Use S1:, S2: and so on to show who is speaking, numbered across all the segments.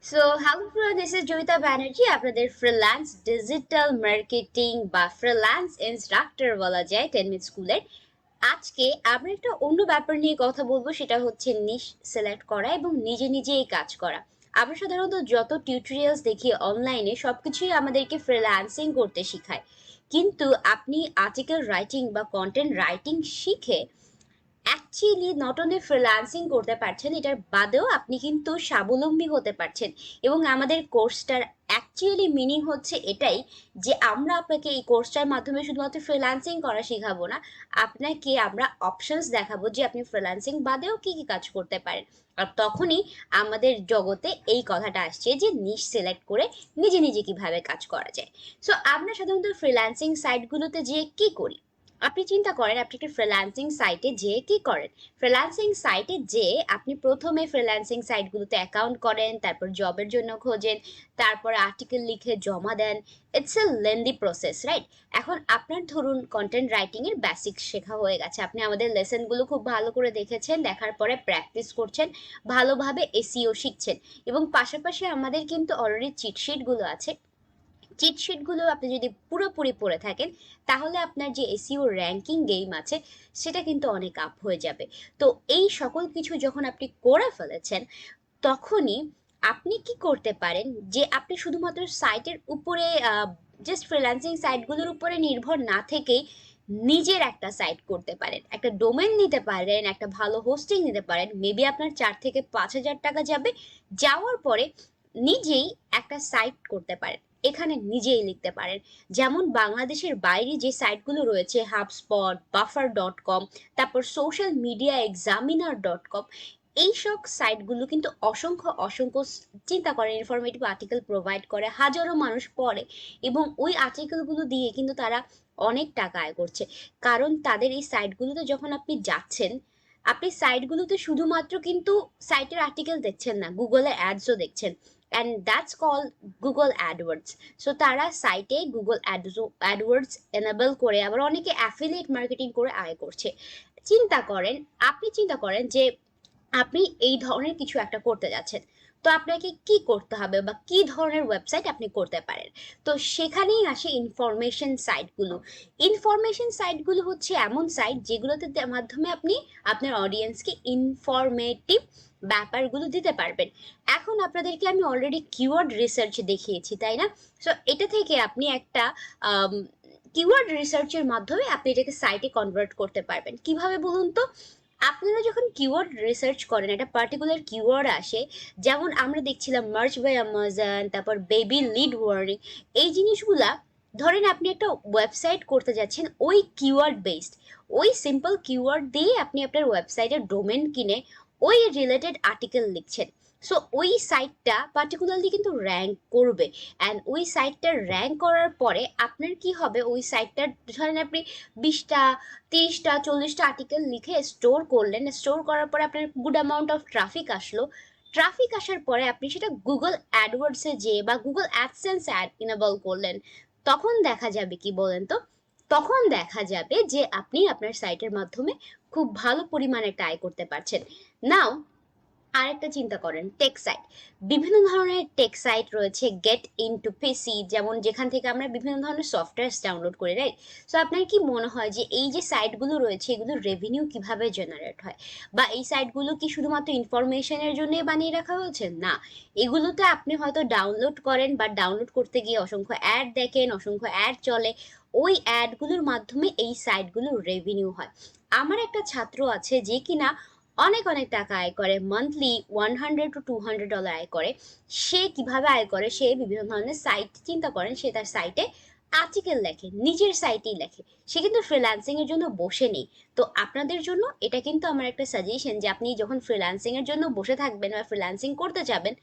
S1: Hello everyone, this is Joyita Banerjee, আপনাদের freelance digital marketing বা freelance instructor বলা যায় 10 মিনিট স্কুলের। আজকে আমরা একটা অন্য ব্যাপার নিয়ে কথা বলবো, সেটা হচ্ছে নিশ সিলেক্ট করা এবং নিজে নিজে এই কাজ করা। আমরা সাধারণত যত টিউটোরিয়ালস দেখি অনলাইনে সবকিছুই আমাদেরকে ফ্রিল্যান্সিং করতে শেখায়, কিন্তু আপনি আর্টিকেল রাইটিং বা কন্টেন্ট রাইটিং শিখে অ্যাকচুয়ালি নট অনলি ফ্রিল্যান্সিং করতে পারছেন, এটার বাদেও আপনি কিন্তু স্বাবলম্বী হতে পারছেন। এবং আমাদের কোর্সটার অ্যাকচুয়ালি মিনিং হচ্ছে এটাই, যে আমরা আপনাকে এই কোর্সটার মাধ্যমে শুধুমাত্র ফ্রিল্যান্সিং করা শেখাবো না, আপনাকে আমরা অপশনস দেখাবো যে আপনি ফ্রিল্যান্সিং বাদেও কি কি কাজ করতে পারেন। আর তখনই আমাদের জগতে এই কথাটা আসছে যে নিশ সিলেক্ট করে নিজে নিজে কিভাবে কাজ করা যায়। আমরা সাধারণত ফ্রিল্যান্সিং সাইটগুলোতে যেয়ে কি করি? আপনি চিন্তা করেন আপনি একটা ফ্রিল্যান্সিং সাইটে যেয়ে কি করেন। ফ্রিল্যান্সিং সাইটে যেয়ে আপনি প্রথমে ফ্রিল্যান্সিং সাইটগুলোতে অ্যাকাউন্ট করেন, তারপর জবের জন্য খোঁজেন, তারপর আর্টিকেল লিখে জমা দেন। It's a lengthy process, right? এখন আপনার ধরুন কন্টেন্ট রাইটিং এর বেসিক শেখা হয়ে গেছে, আপনি আমাদের লেসনগুলো খুব ভালো করে দেখেছেন, দেখার পরে প্র্যাকটিস করছেন, ভালোভাবে এসইও শিখছেন, এবং পাশাপাশি আমাদের কিন্তু অলরেডি চিটশিটগুলো আছে। চিটশিটগুলো আপনি যদি পুরোপুরি পড়ে থাকেন, তাহলে আপনার যে এসইও র্যাঙ্কিং গেম আছে সেটা কিন্তু অনেক আপ হয়ে যাবে। তো এই সকল কিছু যখন আপনি করে ফেলেছেন, তখনই আপনি কি করতে পারেন, যে আপনি শুধুমাত্র সাইটের উপরে জাস্ট ফ্রিল্যান্সিং সাইটগুলোর উপরে নির্ভর না থেকেই নিজের একটা সাইট করতে পারেন, একটা ডোমেন নিতে পারেন, একটা ভালো হোস্টিং নিতে পারেন। মেবি আপনার 4 থেকে 5 হাজার টাকা যাবে, যাওয়ার পরে নিজেই একটা সাইট করতে পারেন, এখানে নিজেই লিখতে পারেন। যেমন বাংলাদেশের বাইরে যে সাইটগুলো রয়েছে, হাবস্পট, বাফার.কম, তারপর সোশ্যাল মিডিয়া এক্সামিনার.কম, এইসব সাইটগুলো কিন্তু অসংখ্য অসংখ্য চিন্তা করে ইনফরমেটিভ আর্টিকেল প্রোভাইড করে, হাজারো মানুষ পড়ে, এবং ওই আর্টিকেলগুলো দিয়ে কিন্তু তারা অনেক টাকা আয় করছে। কারণ তাদের এই সাইটগুলোতে যখন আপনি যাচ্ছেন, আপনি সাইটগুলোতে শুধুমাত্র কিন্তু সাইটের আর্টিকেল দেখছেন না, গুগলে অ্যাডসও দেখছেন, and that's call Google AdWords. So তারা সাইটে গুগল অ্যাডওয়ার্ডস এনেবল করে, আবার অনেকে অ্যাফিলিয়েট মার্কেটিং করে আয় করছে। চিন্তা করেন যে আপনি এই ধরনের কিছু একটা করতে যাচ্ছেন, তো আপনাকে কি করতে হবে বা কি ধরনের ওয়েবসাইট আপনি করতে পারেন? তো সেখানেই আসে ইনফরমেশন সাইটগুলো। ইনফরমেশন সাইটগুলো হচ্ছে এমন সাইট যেগুলোতে মাধ্যমে আপনি আপনার অডিয়েন্সকে ইনফরমেটিভ ব্যাপারগুলো দিতে পারবেন। এখন আপনাদেরকে আমি অলরেডি কিওয়ার্ড রিসার্চ দেখিয়েছি, তাই না? সো এটা থেকে আপনি একটা কিওয়ার্ড রিসার্চের মাধ্যমে আপনি এটাকে সাইটে কনভার্ট করতে পারবেন। কিভাবে বলুন তো? আপনারা যখন কিওয়ার্ড রিসার্চ করেন, একটা পার্টিকুলার কিওয়ার্ড আসে, যেমন আমরা দেখছিলাম মার্চ বাই অ্যামাজন, তারপর বেবি লিড ওয়ার্নিং, এই জিনিসগুলা। ধরেন আপনি একটা ওয়েবসাইট করতে যাচ্ছেন ওই কিওয়ার্ড বেসড, ওই সিম্পল কিওয়ার্ড দিয়ে আপনি আপনার ওয়েবসাইটের ডোমেন কিনে ওই রিলেটেড আর্টিকেল লিখছেন। সো ওই সাইটটা পার্টিকুলারলি কিন্তু র্যাঙ্ক করবে, অ্যান্ড ওই সাইটটা র্যাঙ্ক করার পরে আপনার কি হবে, ওই সাইটটার ধরেন আপনি 20টা 30টা 40টা আর্টিকেল লিখে স্টোর করলেন, স্টোর করার পরে আপনার গুড অ্যামাউন্ট অফ ট্রাফিক আসলো। ট্রাফিক আসার পরে আপনি সেটা গুগল অ্যাডওয়ার্ডসে যেয়ে বা গুগল অ্যাডসেন্স অ্যাড ইনেবল করলেন, তখন দেখা যাবে কি বলেন তো? তখন দেখা যাবে যে আপনি আপনার সাইটের মাধ্যমে খুব ভালো পরিমাণে একটা আয় করতে পারছেন। নাও আরেকটা চিন্তা করেন, টেক সাইট। বিভিন্ন ধরনের টেক সাইট রয়েছে, গেট ইনটু পিসি, যেমন যেখান থেকে আমরা বিভিন্ন ধরনের সফটওয়্যার ডাউনলোড করি, রাইট? সো আপনার কি মনে হয় যে এই যে সাইটগুলো রয়েছে এগুলোর রেভিনিউ কিভাবে জেনারেট হয়, বা এই সাইটগুলো কি শুধুমাত্র ইনফরমেশনের জন্য বানিয়ে রাখা হয়েছে? না, এগুলোতে আপনি হয়তো ডাউনলোড করেন, বা ডাউনলোড করতে গিয়ে অসংখ্য অ্যাড দেখেন, অসংখ্য অ্যাড চলে, ওই অ্যাডগুলোর মাধ্যমে এই সাইটগুলোর রেভিনিউ হয়। আমার একটা ছাত্র আছে যে কিনা অনেক অনেক টাকা আয় করে, মান্থলি $100 to $200 আয় করে। সে কিভাবে আয় করে? সে বিভিন্ন ধরনের সাইট, চিন্তা করেন, সে তার সাইটে আর্টিকেল লেখে, নিজের সাইটেই লেখে, সে কিন্তু ফ্রিল্যান্সিং এর জন্য বসে নেই। তো আপনাদের জন্য এটা কিন্তু আমার একটা সাজেশন, যে আপনি যখন ফ্রিল্যান্সিং এর জন্য বসে থাকবেন বা ফ্রিল্যান্সিং করতে যাবেন,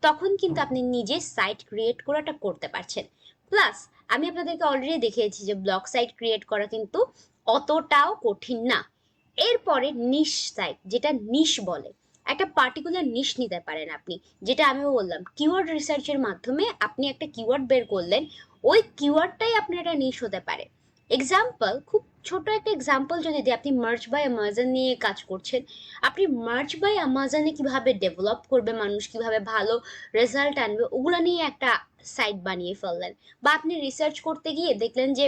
S1: তখন কিন্তু আপনি নিজে সাইট ক্রিয়েট করাটা করতে পারছেন। প্লাস আমি আপনাদেরকে অলরেডি দেখিয়েছি যে ব্লগ সাইট ক্রিয়েট করা কিন্তু অতটাও কঠিন না। এরপরে নিশ সাইট, যেটা নিশ বলে, একটা পার্টিকুলার নিশ নিতে পারেন আপনি। যেটা আমিও বললাম, কিওয়ার্ড রিসার্চের মাধ্যমে আপনি একটা কিওয়ার্ড বের করলেন, ওই কিওয়ার্ডটাই আপনার একটা নিশ হতে পারে। এক্সাম্পল, খুব ছোট একটা এক্সাম্পল যদি দিই, আপনি মার্চ বাই অ্যামাজন নিয়ে কাজ করছেন, আপনি মার্চ বাই অ্যামাজনে কিভাবে ডেভেলপ করবে মানুষ, কিভাবে ভালো রেজাল্ট আনবে, ওগুলো নিয়ে একটা সাইট বানিয়ে ফেললেন। বা আপনি রিসার্চ করতে গিয়ে দেখলেন যে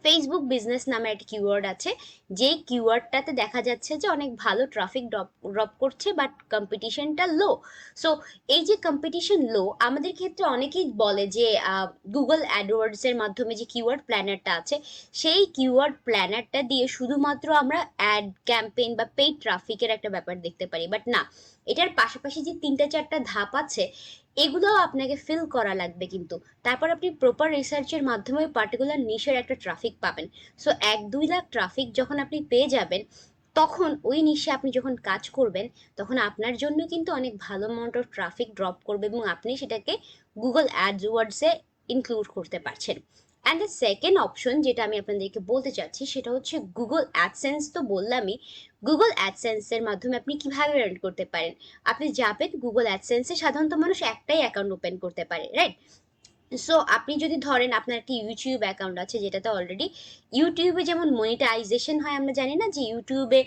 S1: ফেসবুক বিজনেস নামে একটা কিওয়ার্ড আছে, যেই কিওয়ার্ডটাতে দেখা যাচ্ছে যে অনেক ভালো ট্রাফিক ড্রপ ড্রপ করছে, বাট কম্পিটিশনটা লো। সো এই যে কম্পিটিশন লো, আমাদের ক্ষেত্রে অনেকেই বলে যে গুগল অ্যাডওয়ার্ডস এর মাধ্যমে যে কিওয়ার্ড প্ল্যানারটা আছে, সেই কিওয়ার্ড প্ল্যানারটা দিয়ে শুধুমাত্র আমরা অ্যাড ক্যাম্পেইন বা পেইড ট্রাফিকের একটা ব্যাপার দেখতে পারি, বাট না, এটার পাশাপাশি যে তিনটা চারটা ধাপ আছে, এগুলোও আপনাকে ফিল করা লাগবে কিন্তু। তারপর আপনি প্রপার রিসার্চের মাধ্যমে পার্টিকুলার নিশের একটা ট্রাফিক পাবেন। সো 1-2 লাখ ট্রাফিক যখন আপনি পেয়ে যাবেন, তখন ওই নিশে আপনি যখন কাজ করবেন, তখন আপনার জন্য কিন্তু অনেক ভালো অ্যামাউন্ট অফ ট্রাফিক ড্রপ করবে এবং আপনি সেটাকে গুগল অ্যাডওয়ার্ডসে ইনক্লুড করতে পারছেন। অ্যান্ড দ্য সেকেন্ড অপশন যেটা আমি আপনাদেরকে বলতে চাচ্ছি, সেটা হচ্ছে গুগল অ্যাডসেন্স। তো বললামই, গুগল অ্যাডসেন্সের মাধ্যমে আপনি কিভাবে আর্ন করতে পারেন। আপনি যাবেন গুগল অ্যাডসেন্সে, সাধারণত মানুষ একটাই অ্যাকাউন্ট ওপেন করতে পারে, রাইট? সো আপনি যদি ধরেন আপনার একটা ইউটিউব অ্যাকাউন্ট আছে, যেটাতে অলরেডি ইউটিউবে যেমন মনিটাইজেশন হয়, আমরা জানি না যে ইউটিউবে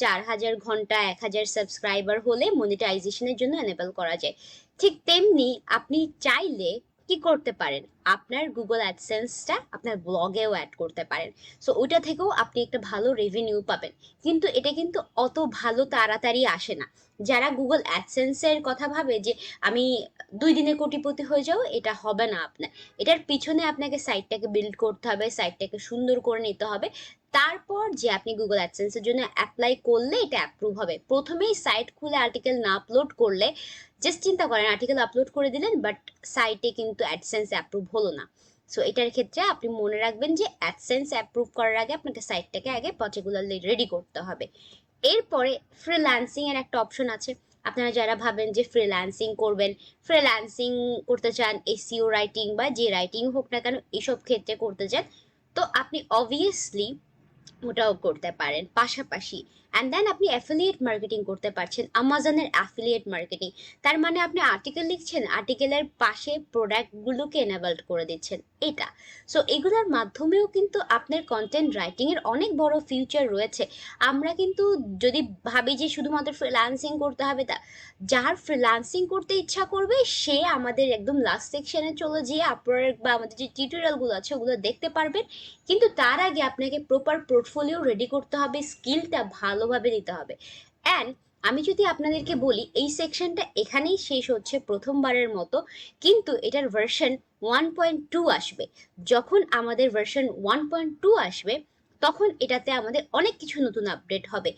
S1: 4,000 ঘন্টা 1,000 সাবস্ক্রাইবার হলে মনিটাইজেশনের জন্য এনেবল করা যায়। ঠিক তেমনি আপনি চাইলে কি করতে পারেন, আপনার গুগল অ্যাডসেন্সটা আপনার ব্লগেও অ্যাড করতে পারেন। সো ওইটা থেকেও আপনি একটা ভালো রেভিনিউ পাবেন। কিন্তু এটা কিন্তু অত ভালো তাড়াতাড়ি আসে না। যারা গুগল অ্যাডসেন্সের কথা ভাবে যে আমি 2 দিনে কোটিপতি হয়ে যাও, এটা হবে না আপনার। এটার পিছনে আপনাকে সাইটটাকে বিল্ড করতে হবে, সাইটটাকে সুন্দর করে নিতে হবে। তারপর যে আপনি গুগল অ্যাডসেন্সের জন্য অ্যাপ্লাই করলে এটা অ্যাপ্রুভ হবে। প্রথমেই সাইট খুলে আর্টিকেল না আপলোড করলে, জাস্ট চিন্তা করেন আর্টিকেল আপলোড করে দিলেন, বাট সাইটে কিন্তু অ্যাডসেন্স অ্যাপ্রুভ হলো না। সো এটার ক্ষেত্রে আপনি মনে রাখবেন যে অ্যাডসেন্স অ্যাপ্রুভ করার আগে আপনাকে সাইটটাকে আগে পার্টিকুলারলি রেডি করতে হবে। এরপরে ফ্রিল্যান্সিং এর একটা অপশন আছে। আপনারা যারা ভাবেন যে ফ্রিল্যান্সিং করবেন, ফ্রিল্যান্সিং করতে চান, এসইও রাইটিং বা যে রাইটিং হোক না কেন এসব ক্ষেত্রে করতে চান, তো আপনি অবভিয়াসলি ওটাও করতে পারেন পাশাপাশি। অ্যান্ড দেন আপনি অ্যাফিলিয়েট মার্কেটিং করতে পারছেন, আমাজনের অ্যাফিলিয়েট মার্কেটিং। তার মানে আপনি আর্টিকেল লিখছেন, আর্টিকেলের পাশে প্রোডাক্টগুলোকে এনাবেলড করে দিচ্ছেন, এটা। সো এগুলোর মাধ্যমেও কিন্তু আপনার কন্টেন্ট রাইটিংয়ের অনেক বড় ফিউচার রয়েছে। আমরা কিন্তু যদি ভাবি যে শুধুমাত্র ফ্রিল্যান্সিং করতে হবে, তা যার ফ্রিল্যান্সিং করতে ইচ্ছা করবে সে আমাদের একদম লাস্ট সেকশনে চলে যেয়ে আপওয়ার্ক বা আমাদের যে টিউটোরিয়ালগুলো আছে ওগুলো দেখতে পারবেন। কিন্তু তার আগে আপনাকে প্রপার পোর্টফোলিও রেডি করতে হবে, স্কিলটা ভালোভাবে দিতে হবে। অ্যান্ড আমি যদি আপনাদেরকে বলি, এই সেকশনটা এখানেই শেষ হচ্ছে প্রথমবারের মতো, কিন্তু এটার ভার্সন 1.2 আসবে। যখন আমাদের ভার্সন 1.2 আসবে, তখন এটাতে আমাদের অনেক কিছু নতুন আপডেট হবে।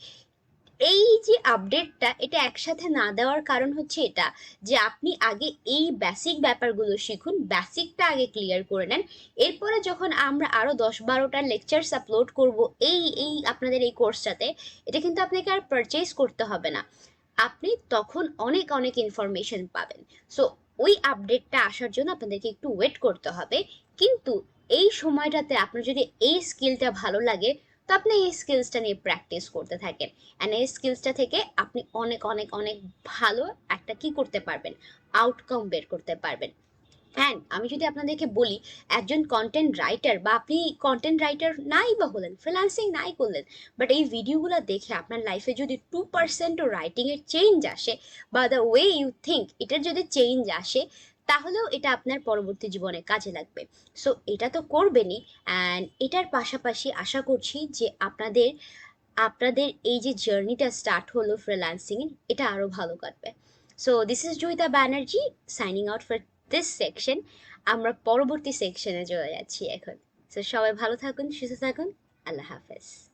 S1: এই যে আপডেটটা, এটা একসাথে না দেওয়ার কারণ হচ্ছে এটা, যে আপনি আগে এই বেসিক ব্যাপারগুলো শিখুন, বেসিকটা আগে ক্লিয়ার করে নেন। এরপরে যখন আমরা আরো 10-12টা লেকচার্স আপলোড করব এই এই আপনাদের এই কোর্সটাতে, এটা কিন্তু আপনাকে আর পারচেজ করতে হবে না, আপনি তখন অনেক অনেক ইনফরমেশন পাবেন। সো ওই আপডেটটা আসার জন্য আপনাদেরকে একটু ওয়েট করতে হবে। কিন্তু এই সময়টাতে আপনার যদি এই স্কিলটা ভালো লাগে, তো আপনি এই স্কিলসটা নিয়ে প্র্যাকটিস করতে থাকেন। অ্যান্ড এই স্কিলসটা থেকে আপনি অনেক অনেক অনেক ভালো একটা কি করতে পারবেন, আউটকাম বের করতে পারবেন। অ্যান্ড আমি যদি আপনাদেরকে বলি, একজন কন্টেন্ট রাইটার বা আপনি কন্টেন্ট রাইটার নাই বা হলেন, ফ্রিল্যান্সিং নাই করলেন, বাট এই ভিডিওগুলো দেখে আপনার লাইফে যদি 2%ও রাইটিংয়ের চেঞ্জ আসে, বা দ্য ওয়ে ইউ থিঙ্ক এটার যদি চেঞ্জ আসে, তাহলেও এটা আপনার পরবর্তী জীবনে কাজে লাগবে। সো এটা তো করবেনই, অ্যান্ড এটার পাশাপাশি আশা করছি যে আপনাদের আপনাদের এই যে জার্নিটা স্টার্ট হলো ফ্রিল্যান্সিং, এটা আরও ভালো কাটবে। So this is Joyita Banerjee signing out for this section. আমরা পরবর্তী সেকশনে চলে যাচ্ছি এখন। সো সবাই ভালো থাকুন, সুস্থ থাকুন। আল্লাহ হাফেজ।